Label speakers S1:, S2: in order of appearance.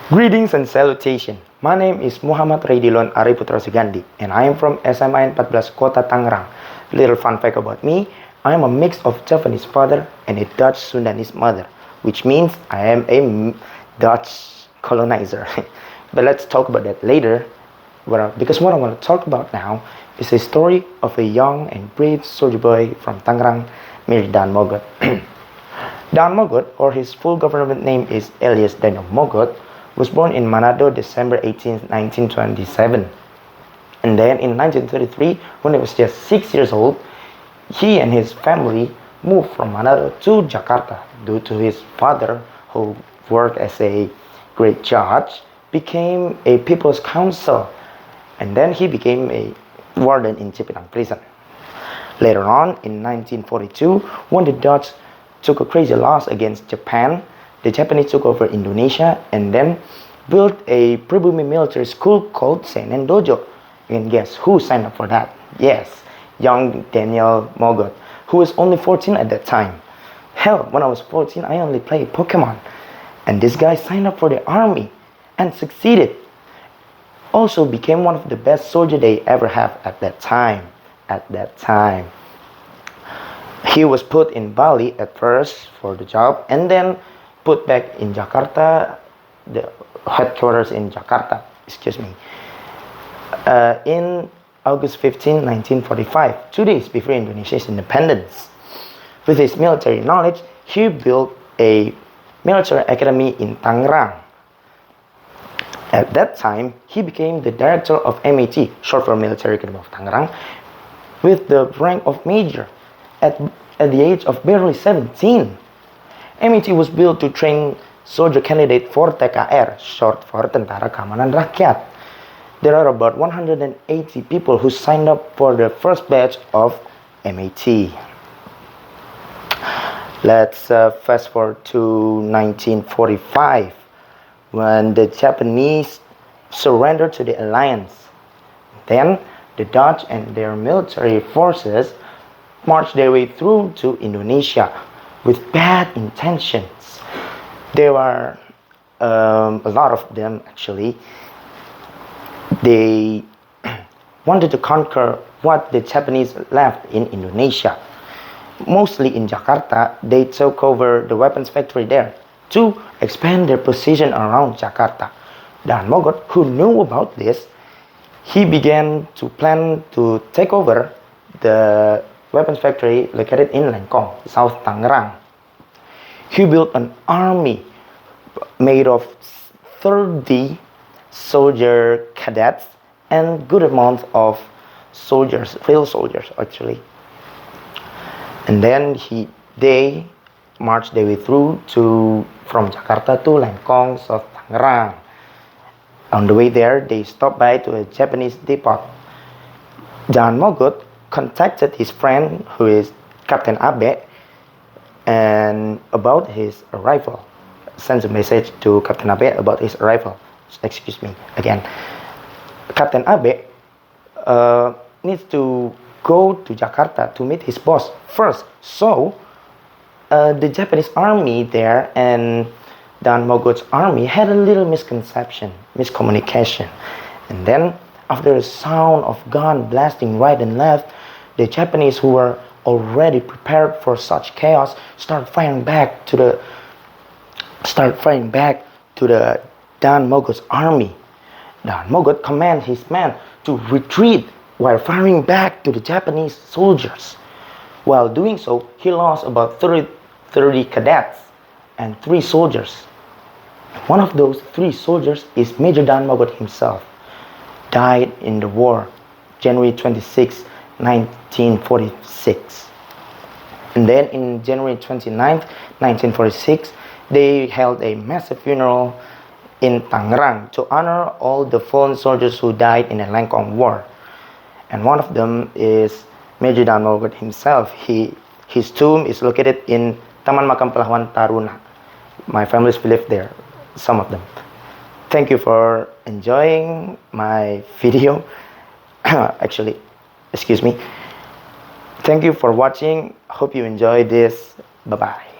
S1: Greetings and salutation. My name is Muhammad Raidilon Ariputra Sugandi and I am from SMAN 14 Kota Tangerang. Little fun fact about me, I am a mix of Japanese father and a Dutch Sundanese mother, which means I am a Dutch colonizer. But let's talk about that later. Because what I want to talk about now is a story of a young and brave soldier boy from Tangerang, Mir Dan Mogot. Dan Mogot, or his full government name is Elias Daniel Mogot, was born in Manado, December 18, 1927. And then in 1933, when he was just 6 years old, he and his family moved from Manado to Jakarta due to his father, who worked as a great judge, became a people's counsel, and then he became a warden in Cipinang prison. Later on, in 1942, when the Dutch took a crazy loss against Japan, the Japanese took over Indonesia and then built a Pribumi military school called Seinen Dojo. And guess who signed up for that? Yes, young Daniel Mogot, who was only 14 at that time. Hell, when I was 14, I only played Pokemon. And this guy signed up for the army and succeeded. Also became one of the best soldiers they ever have at that time. He was put in Bali at first for the job and then put back in Jakarta, the headquarters in Jakarta, in August 15, 1945, 2 days before Indonesia's independence. With his military knowledge, he built a military academy in Tangerang. At that time, he became the director of MAT, short for Military Academy of Tangerang, with the rank of major at the age of barely 17. MAT was built to train soldier candidate for TKR, short for Tentara Keamanan Rakyat. There are about 180 people who signed up for the first batch of MAT. Let's fast forward to 1945, when the Japanese surrendered to the Alliance. Then the Dutch and their military forces marched their way through to Indonesia with bad intentions. There were a lot of them actually. They wanted to conquer what the Japanese left in Indonesia. Mostly in Jakarta, they took over the weapons factory there to expand their position around Jakarta. Dan Mogot, who knew about this, he began to plan to take over the weapons factory located in Lengkong, South Tangerang. He built an army made of 30 soldier cadets and good amount of soldiers, real soldiers actually. And then they marched their way through from Jakarta to Lengkong, South Tangerang. On the way there, they stopped by to a Japanese depot. Dan Mogot contacted his friend, who is Captain Abe, and about his arrival. Sends a message to Captain Abe about his arrival. Excuse me again. Captain Abe needs to go to Jakarta to meet his boss first. So the Japanese army there and Dan Mogot's army had a little miscommunication. And then after a sound of gun blasting right and left, the Japanese, who were already prepared for such chaos, start firing back to the Dan Mogot's army. Dan Mogot commanded his men to retreat while firing back to the Japanese soldiers. While doing so, he lost about 30 cadets and 3 soldiers. One of those 3 soldiers is Major Dan Mogot himself. Died in the war, January 26, 1946. And then in January 29, 1946, they held a massive funeral in Tangerang to honor all the fallen soldiers who died in the Lengkong War. And one of them is Major Dan Mogot himself. His tomb is located in Taman Makam Pahlawan Taruna. My families live there, some of them. Thank you for enjoying my video. Actually, excuse me. Thank you for watching. Hope you enjoyed this. Bye-bye.